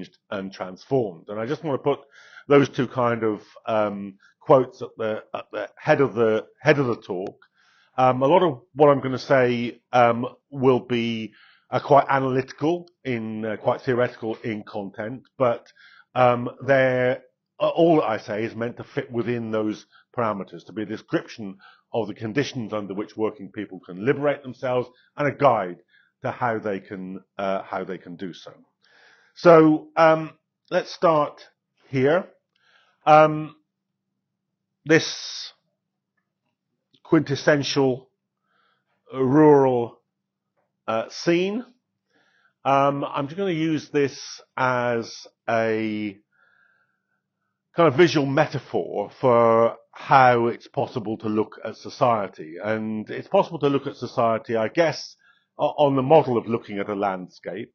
changed and transformed. And I just want to put those two kind of quotes at the head of the talk. A lot of what I'm going to say will be quite analytical quite theoretical in content, but all that I say is meant to fit within those parameters, to be a description of the conditions under which working people can liberate themselves and a guide to how they can do so. So let's start here. This quintessential rural scene. I'm just going to use this as a kind of visual metaphor for how it's possible to look at society. And it's possible to look at society, I guess, on the model of looking at a landscape,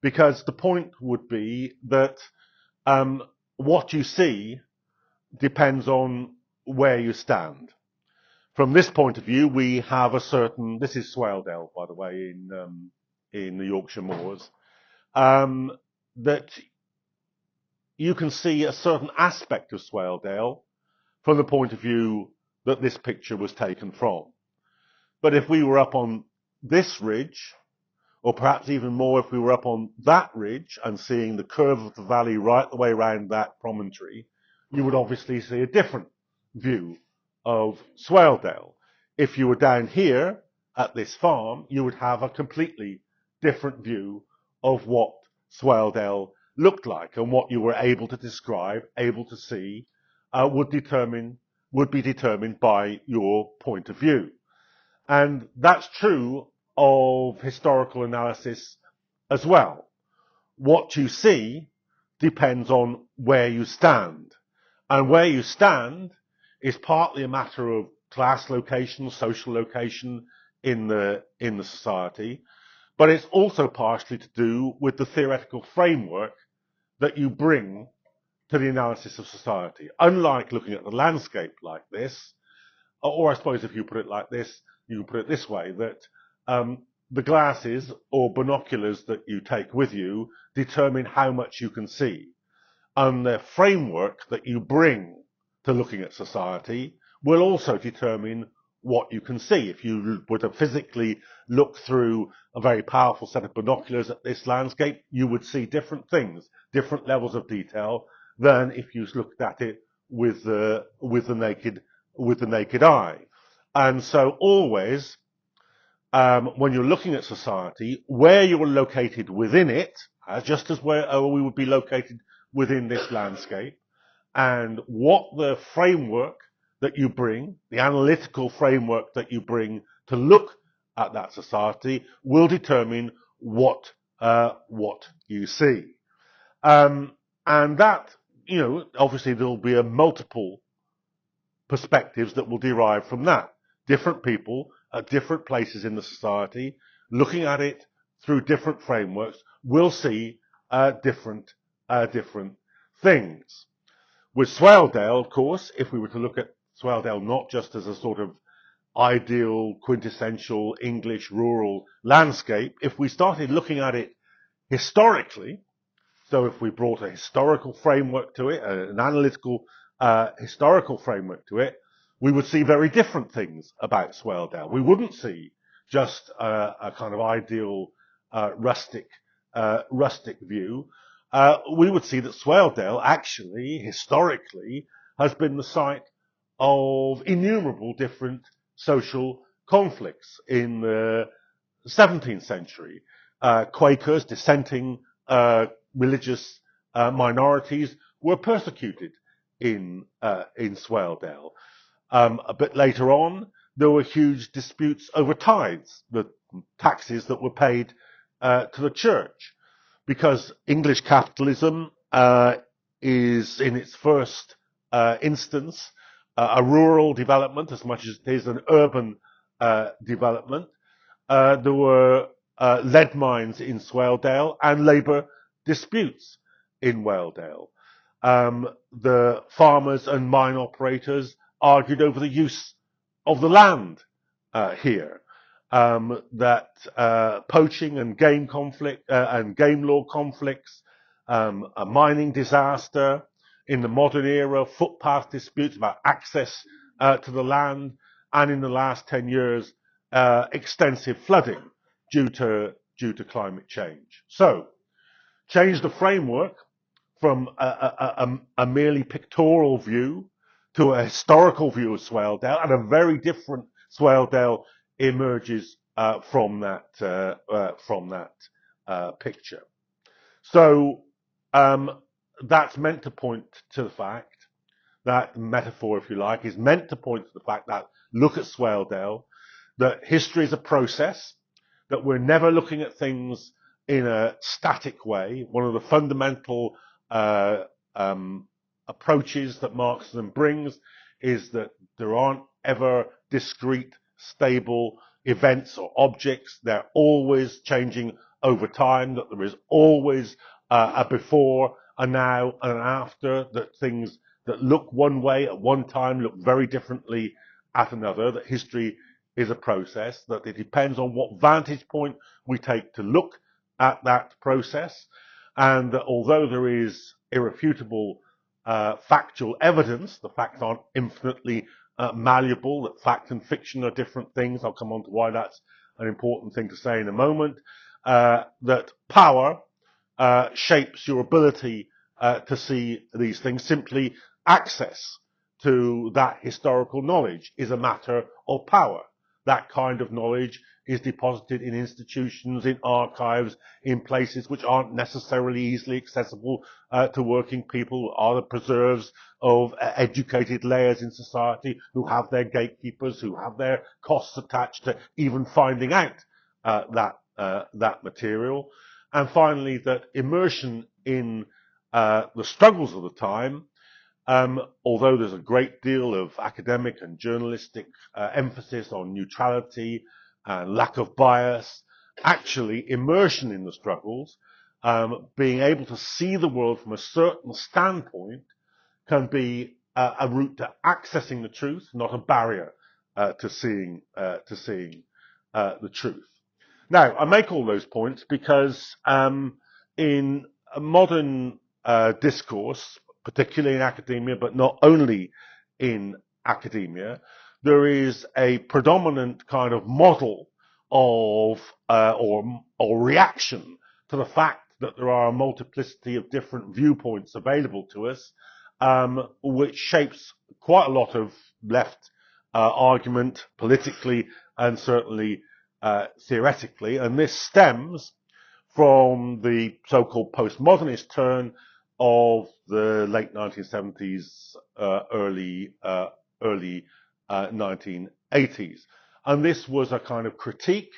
because the point would be that what you see depends on where you stand. From this point of view, we have this is Swaledale, by the way, in the Yorkshire Moors, that you can see a certain aspect of Swaledale from the point of view that this picture was taken from. But if we were up on this ridge, or perhaps even more if we were up on that ridge and seeing the curve of the valley right the way around that promontory, you would obviously see a different view of Swaledale. If you were down here at this farm, you would have a completely different view of what Swaledale looked like, and what you were able to describe, able to see, would be determined by your point of view. And that's true of historical analysis as well. What you see depends on where you stand. And where you stand is partly a matter of class location, social location in the society, but it's also partially to do with the theoretical framework that you bring to the analysis of society. Unlike looking at the landscape like this, or I suppose if you put it like this, you can put it this way, that the glasses or binoculars that you take with you determine how much you can see. And the framework that you bring to looking at society will also determine what you can see. If you were to physically look through a very powerful set of binoculars at this landscape, you would see different things, different levels of detail, than if you looked at it with the naked eye. And so always, when you're looking at society, where you are located within it, just as where we would be located within this landscape, and what the framework that you bring, the analytical framework that you bring to look at that society, will determine what you see. And that, obviously there will be a multiple perspectives that will derive from that. Different people at different places in the society, looking at it through different frameworks, will see different things. With Swaledale, of course, if we were to look at Swaledale not just as a sort of ideal, quintessential English rural landscape, if we started looking at it historically, so if we brought a historical framework to it, an analytical historical framework to it, we would see very different things about Swaledale. We wouldn't see just a kind of ideal rustic view. We would see that Swaledale actually, historically, has been the site of innumerable different social conflicts in the 17th century. Quakers, dissenting religious minorities, were persecuted in Swaledale. A bit later on, there were huge disputes over tithes, the taxes that were paid to the church, because English capitalism is, in its first instance, a rural development as much as it is an urban development. There were lead mines in Swaledale and labour disputes in Swaledale. The farmers and mine operators argued over the use of the land here. That poaching and game conflict and game law conflicts a mining disaster. In the modern era, footpath disputes about access to the land, and in the last 10 years, extensive flooding due to climate change. So, change the framework from a merely pictorial view to a historical view of Swaledale, and a very different Swaledale emerges from that picture. So that's meant to point to the fact, that metaphor, if you like, is meant to point to the fact that, look at Swaledale, that history is a process, that we're never looking at things in a static way. One of the fundamental approaches that Marxism brings is that there aren't ever discrete, stable events or objects. They're always changing over time, that there is always a before, a now, and an after, that things that look one way at one time look very differently at another, that history is a process, that it depends on what vantage point we take to look at that process, and that although there is irrefutable factual evidence, the facts aren't infinitely malleable, that fact and fiction are different things. I'll come on to why that's an important thing to say in a moment. That power shapes your ability to see these things. Simply access to that historical knowledge is a matter of power. That kind of knowledge is deposited in institutions, in archives, in places which aren't necessarily easily accessible to working people, are the preserves of educated layers in society who have their gatekeepers, who have their costs attached to even finding out that material. And finally, that immersion in the struggles of the time, although there's a great deal of academic and journalistic emphasis on neutrality and lack of bias, actually immersion in the struggles, being able to see the world from a certain standpoint, can be a route to accessing the truth, not a barrier to seeing the truth. Now, I make all those points because in a modern discourse, particularly in academia, but not only in academia, there is a predominant kind of model of or reaction to the fact that there are a multiplicity of different viewpoints available to us, which shapes quite a lot of left argument politically and certainly theoretically. And this stems from the so-called postmodernist turn of the late 1970s, early 1980s. And this was a kind of critique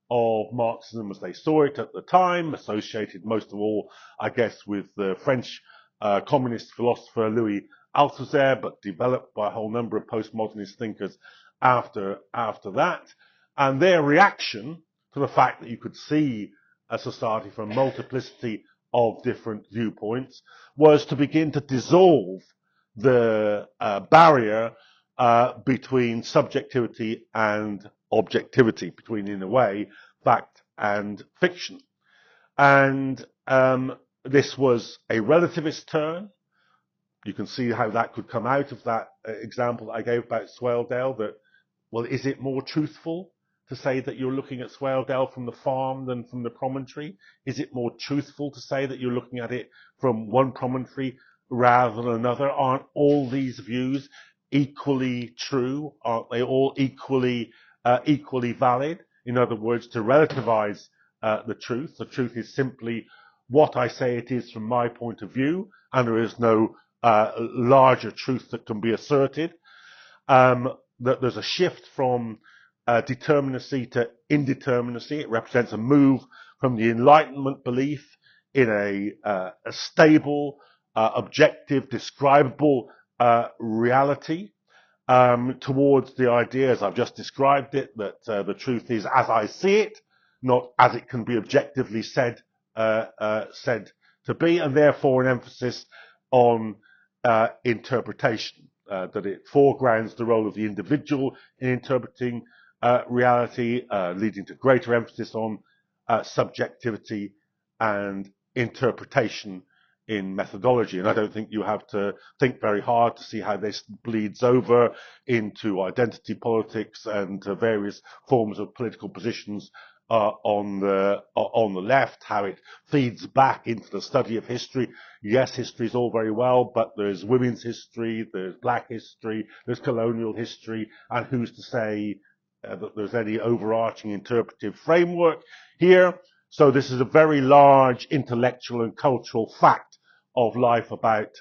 of Marxism as they saw it at the time, associated most of all, I guess, with the French communist philosopher Louis Althusser, but developed by a whole number of postmodernist thinkers after that. And their reaction to the fact that you could see a society from a multiplicity of different viewpoints was to begin to dissolve the barrier between subjectivity and objectivity, between, in a way, fact and fiction. And this was a relativist turn. You can see how that could come out of that example that I gave about Swaledale, that, well, is it more truthful to say that you're looking at Swaledale from the farm than from the promontory? Is it more truthful to say that you're looking at it from one promontory rather than another? Aren't all these views equally true? Aren't they all equally valid? In other words, to relativize the truth. The truth is simply what I say it is from my point of view, and there is no larger truth that can be asserted. That there's a shift from determinacy to indeterminacy. It represents a move from the Enlightenment belief in a stable, objective, describable reality, towards the idea, as I've just described it, that the truth is as I see it, not as it can be objectively said to be, and therefore an emphasis on interpretation, that it foregrounds the role of the individual in interpreting reality, leading to greater emphasis on subjectivity and interpretation in methodology. And I don't think you have to think very hard to see how this bleeds over into identity politics and to various forms of political positions on the left, how it feeds back into the study of history. Yes, history is all very well, but there's women's history, there's black history, there's colonial history, and who's to say that there's any overarching interpretive framework here? So this is a very large intellectual and cultural fact of life about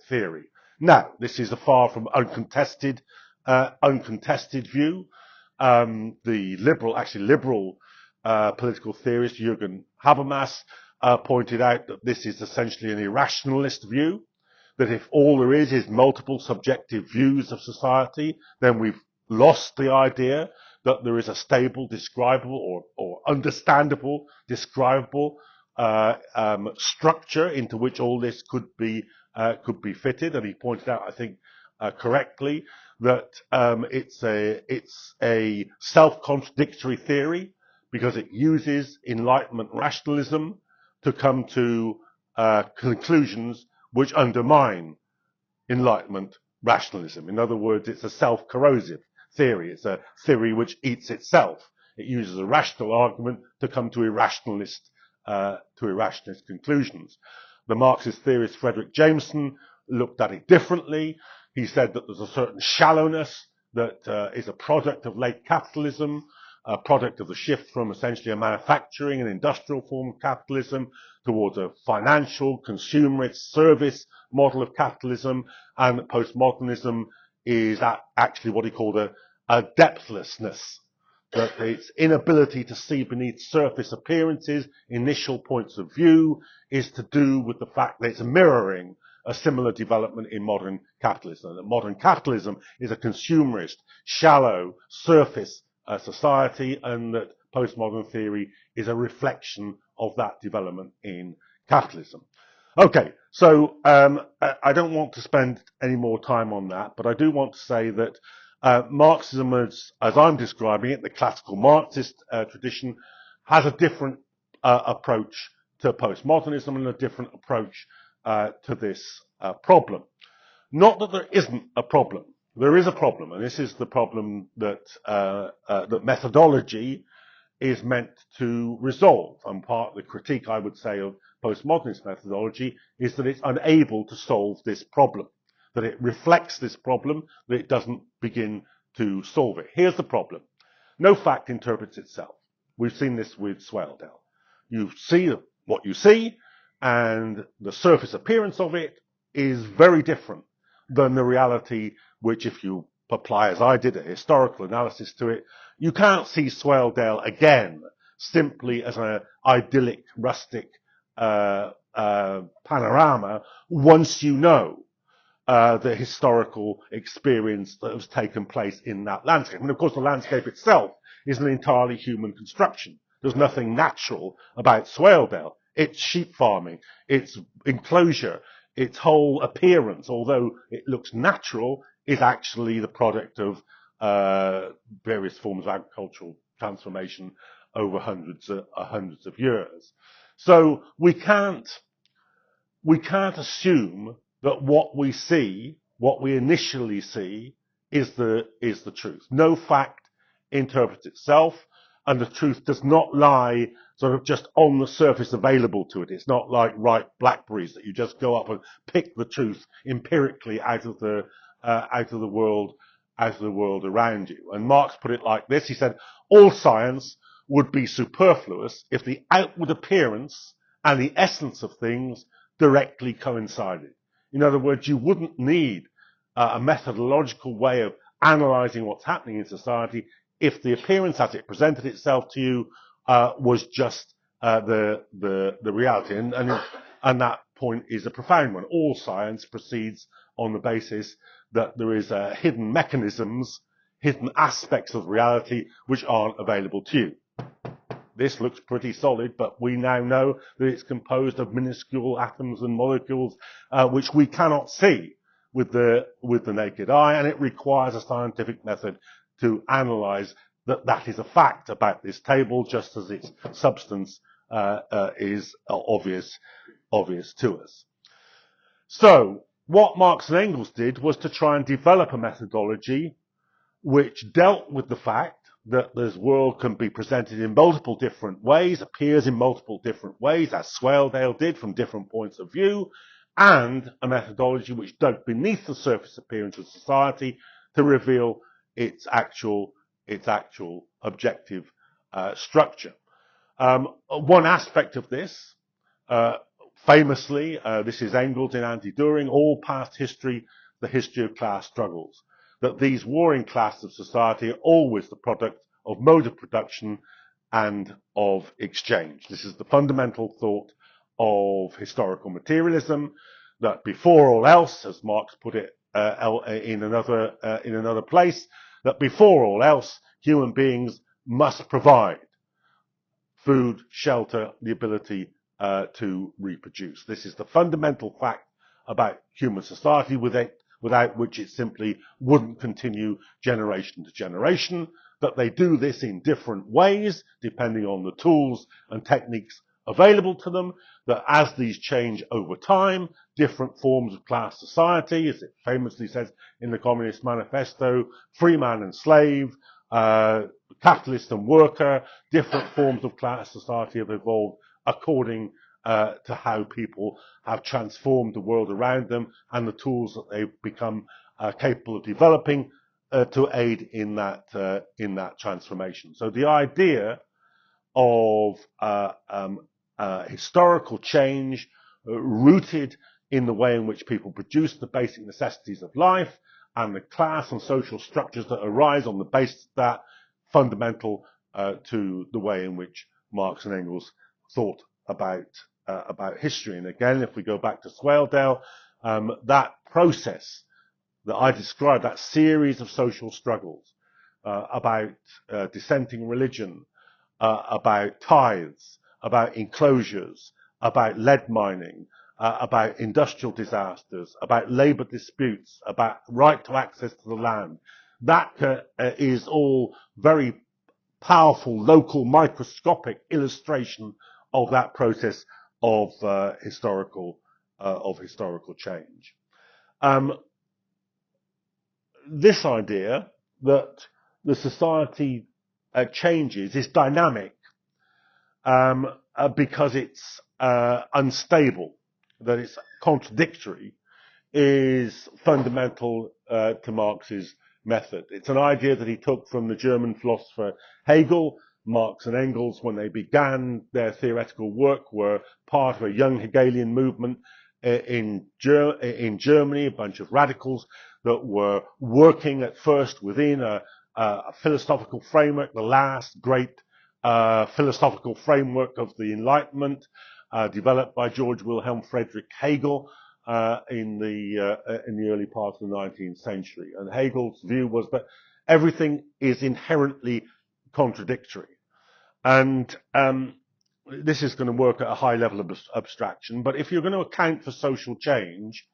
theory. Now, this is a far from uncontested view. The liberal political theorist Jürgen Habermas pointed out that this is essentially an irrationalist view, that if all there is multiple subjective views of society, then we've lost the idea that there is a stable, describable or understandable, describable structure into which all this could be fitted. And he pointed out, I think, correctly, that it's a self-contradictory theory because it uses Enlightenment rationalism to come to conclusions which undermine Enlightenment rationalism. In other words, it's a self-corrosive theory. It's a theory which eats itself. It uses a rational argument to come to irrationalist conclusions. The Marxist theorist Frederick Jameson looked at it differently. He said that there's a certain shallowness that is a product of late capitalism, a product of the shift from essentially a manufacturing and industrial form of capitalism towards a financial, consumerist, service model of capitalism, and that postmodernism is actually what he called a depthlessness, that its inability to see beneath surface appearances, initial points of view, is to do with the fact that it's mirroring a similar development in modern capitalism. That modern capitalism is a consumerist, shallow, surface society, and that postmodern theory is a reflection of that development in capitalism. Okay, so I don't want to spend any more time on that, but I do want to say that Marxism, as I'm describing it, the classical Marxist tradition, has a different approach to postmodernism and a different approach to this problem. Not that there isn't a problem. There is a problem, and this is the problem that that methodology is meant to resolve. And part of the critique, I would say, of postmodernist methodology is that it's unable to solve this problem, that it reflects this problem, that it doesn't begin to solve it. Here's the problem. No fact interprets itself. We've seen this with Swaledale. You see what you see, and the surface appearance of it is very different than the reality which, if you apply, as I did, a historical analysis to it, you can't see Swaledale again simply as an idyllic, rustic panorama once you know the historical experience that has taken place in that landscape. And of course, the landscape itself is an entirely human construction. There's nothing natural about Swaledale. It's sheep farming, its enclosure, its whole appearance, although it looks natural, is actually the product of various forms of agricultural transformation over hundreds of years. So we can't assume that what we see, what we initially see, is the truth. No fact interprets itself, and the truth does not lie sort of just on the surface available to it. It's not like ripe blackberries that you just go up and pick the truth empirically out of the world around you. And Marx put it like this. He said, all science would be superfluous if the outward appearance and the essence of things directly coincided. In other words, you wouldn't need a methodological way of analyzing what's happening in society if the appearance as it presented itself to you was just the reality. And that point is a profound one. All science proceeds on the basis that there is hidden mechanisms, hidden aspects of reality which aren't available to you. This looks pretty solid, but we now know that it's composed of minuscule atoms and molecules which we cannot see with the naked eye, and it requires a scientific method to analyze that is a fact about this table, just as its substance is obvious to us. So what Marx and Engels did was to try and develop a methodology which dealt with the fact that this world can be presented in multiple different ways, appears in multiple different ways, as Swaledale did from different points of view, and a methodology which dug beneath the surface appearance of society to reveal its actual objective structure. One aspect of this, famously, this is Engels in Anti-Düring, all past history, the history of class struggles, that these warring classes of society are always the product of mode of production and of exchange. This is the fundamental thought of historical materialism, that before all else, as Marx put it in another place, that before all else, human beings must provide food, shelter, the ability to reproduce. This is the fundamental fact about human society, without which it simply wouldn't continue generation to generation, that they do this in different ways, depending on the tools and techniques available to them, that as these change over time, different forms of class society, as it famously says in the Communist Manifesto, free man and slave, capitalist and worker, different forms of class society have evolved according to how people have transformed the world around them and the tools that they've become capable of developing to aid in that transformation. So the idea of historical change rooted in the way in which people produce the basic necessities of life and the class and social structures that arise on the basis of that, fundamental to the way in which Marx and Engels thought about history. And again, if we go back to Swaledale, that process that I described, that series of social struggles about dissenting religion, about tithes, about enclosures, about lead mining, about industrial disasters, about labour disputes, about right to access to the land, that is all very powerful, local, microscopic illustration of that process of historical change. This idea that the society changes is dynamic because it's unstable, that it's contradictory, is fundamental to Marx's method. It's an idea that he took from the German philosopher Hegel. Marx and Engels, when they began their theoretical work, were part of a young Hegelian movement in Germany, a bunch of radicals that were working at first within a philosophical framework, the last great philosophical framework of the Enlightenment, developed by George Wilhelm Friedrich Hegel in the early part of the 19th century. And Hegel's view was that everything is inherently contradictory. And this is going to work at a high level of abstraction, but if you're going to account for social change,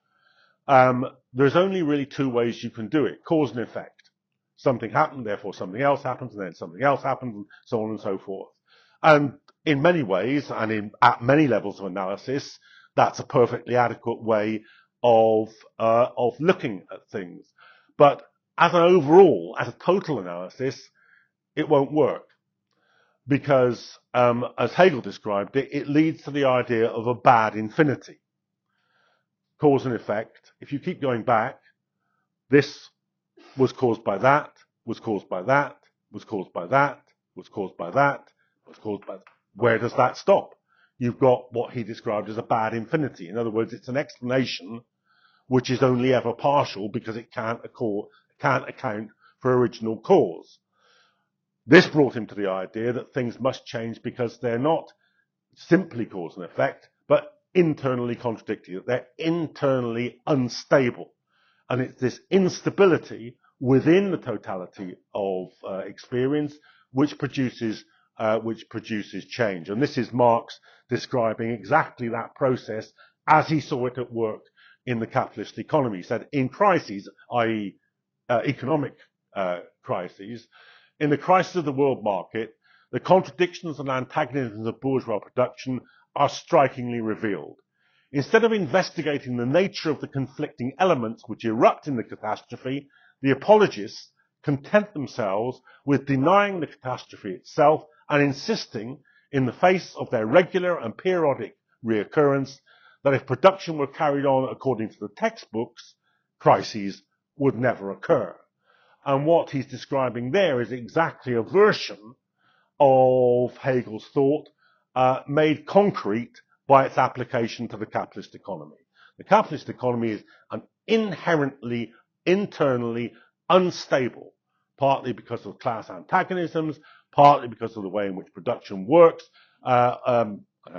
there's only really two ways you can do it: cause and effect. Something happened, therefore something else happens, and then something else happens, and so on and so forth. And in many ways, and at many levels of analysis, that's a perfectly adequate way of looking at things. But as an overall, as a total analysis, it won't work. Because, as Hegel described it, it leads to the idea of a bad infinity. Cause and effect. If you keep going back, this was caused by that, was caused by that, was caused by that, was caused by that, was caused by that. Where does that stop? You've got what he described as a bad infinity. In other words, it's an explanation which is only ever partial because it can't account for original cause. This brought him to the idea that things must change because they're not simply cause and effect, but internally contradictory, that they're internally unstable. And it's this instability within the totality of experience which produces change. And this is Marx describing exactly that process as he saw it at work in the capitalist economy. He said in crises, i.e. economic crises, in the crisis of the world market, The contradictions and antagonisms of bourgeois production are strikingly revealed. Instead of investigating the nature of the conflicting elements which erupt in the catastrophe, the apologists content themselves with denying the catastrophe itself and insisting, in the face of their regular and periodic reoccurrence, that if production were carried on according to the textbooks, crises would never occur. And what he's describing there is exactly a version of Hegel's thought made concrete by its application to the capitalist economy. The capitalist economy is an inherently, internally unstable, partly because of class antagonisms, partly because of the way in which production works. I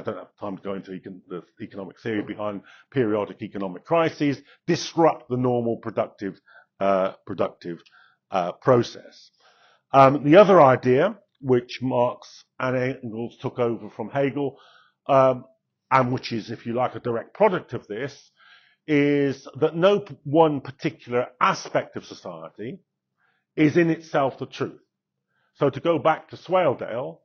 don't have time to go into the economic theory behind periodic economic crises, disrupt the normal productive process. The other idea, which Marx and Engels took over from Hegel, and which is, if you like, a direct product of this, is that no one particular aspect of society is in itself the truth. So to go back to Swaledale,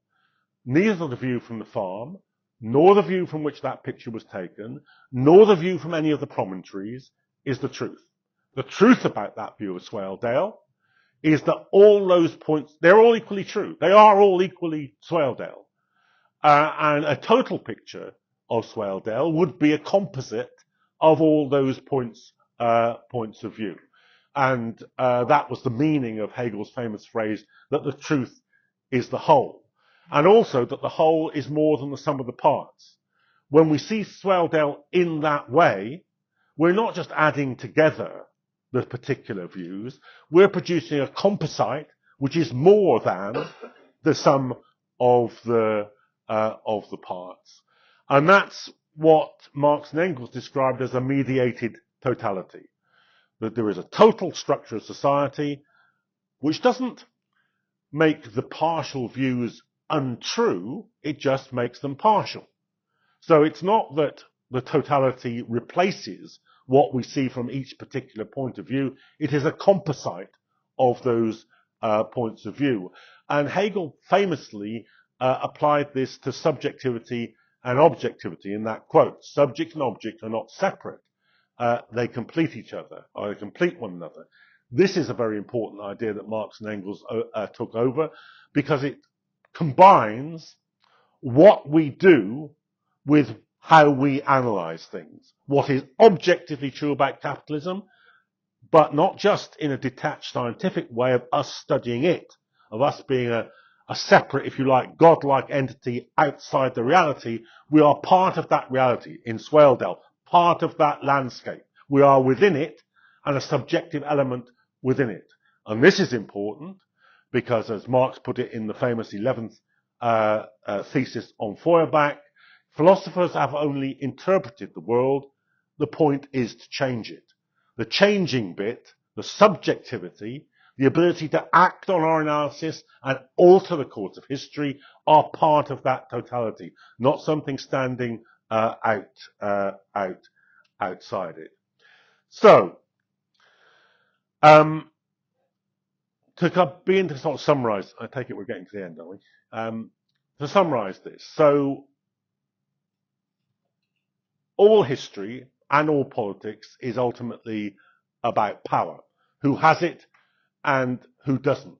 neither the view from the farm, nor the view from which that picture was taken, nor the view from any of the promontories is the truth. The truth about that view of Swaledale is that all those points, they're all equally true. They are all equally Swaledale. And a total picture of Swaledale would be a composite of all those points of view. And that was the meaning of Hegel's famous phrase that the truth is the whole. And also that the whole is more than the sum of the parts. When we see Swaledale in that way, we're not just adding together the particular views, we're producing a composite which is more than the sum of the parts. And that's what Marx and Engels described as a mediated totality. That there is a total structure of society which doesn't make the partial views untrue, it just makes them partial. So it's not that the totality replaces what we see from each particular point of view, it is a composite of those points of view. And Hegel famously applied this to subjectivity and objectivity in that quote, subject and object are not separate, they complete each other, or they complete one another. This is a very important idea that Marx and Engels took over, because it combines what we do with how we analyze things. What is objectively true about capitalism, but not just in a detached scientific way of us studying it, of us being a separate, if you like, godlike entity outside the reality. We are part of that reality in Swaledale, part of that landscape. We are within it and a subjective element within it. And this is important because, as Marx put it in the famous 11th thesis on Feuerbach, philosophers have only interpreted the world. The point is to change it. The changing bit, the subjectivity, the ability to act on our analysis and alter the course of history are part of that totality, not something standing outside it. So, to begin to sort of summarize, I take it we're getting to the end, aren't we? To summarize this, so all history and all politics is ultimately about power. Who has it and who doesn't.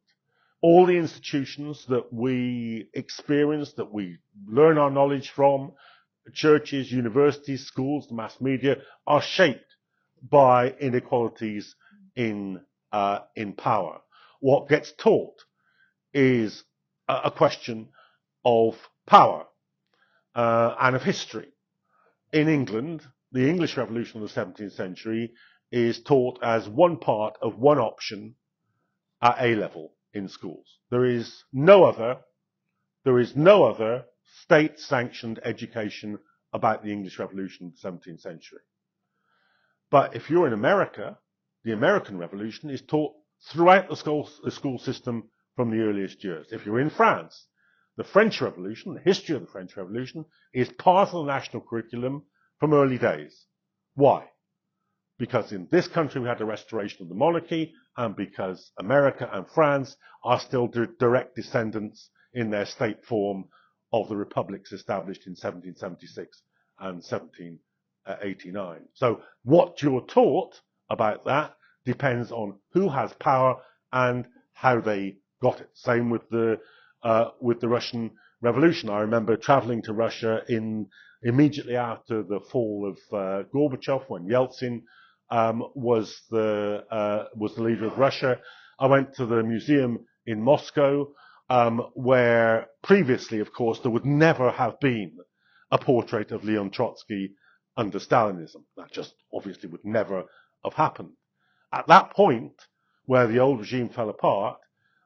All the institutions that we experience, that we learn our knowledge from, churches, universities, schools, the mass media, are shaped by inequalities in power. What gets taught is a question of power and of history. In England, the English Revolution of the 17th century is taught as one part of one option at A level in schools. There is no other state-sanctioned education about the English Revolution of the 17th century. But if you're in America, the American Revolution is taught throughout the school system from the earliest years. If you're in France, the French Revolution, the history of the French Revolution, is part of the national curriculum from early days. Why? Because in this country we had the restoration of the monarchy, and because America and France are still direct descendants in their state form of the republics established in 1776 and 1789. So what you're taught about that depends on who has power and how they got it. Same with the Russian Revolution. I remember traveling to Russia immediately after the fall of Gorbachev, when Yeltsin was the leader of Russia. I went to the museum in Moscow, where previously, of course, there would never have been a portrait of Leon Trotsky under Stalinism. That just obviously would never have happened. At that point, where the old regime fell apart,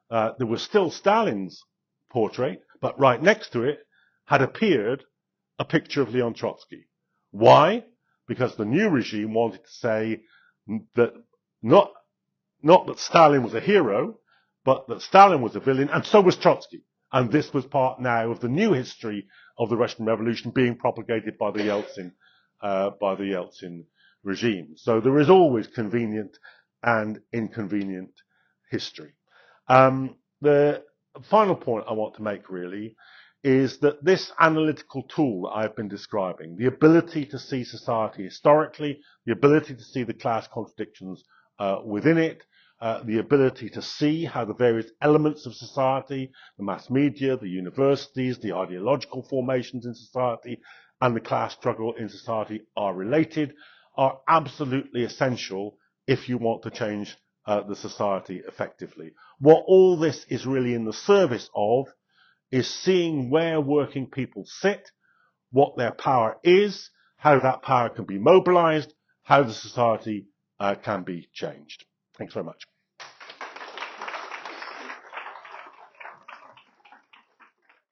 there was still Stalin's portrait, but right next to it had appeared a picture of Leon Trotsky. Why? Because the new regime wanted to say that not that Stalin was a hero, but that Stalin was a villain, and so was Trotsky. And this was part now of the new history of the Russian Revolution being propagated by the Yeltsin regime. So there is always convenient and inconvenient history. The final point I want to make really is that this analytical tool that I've been describing, the ability to see society historically, the ability to see the class contradictions within it, the ability to see how the various elements of society, the mass media, the universities, the ideological formations in society, and the class struggle in society are related, are absolutely essential if you want to change the society effectively. What all this is really in the service of is seeing where working people sit, what their power is, how that power can be mobilized, how the society can be changed. Thanks very much.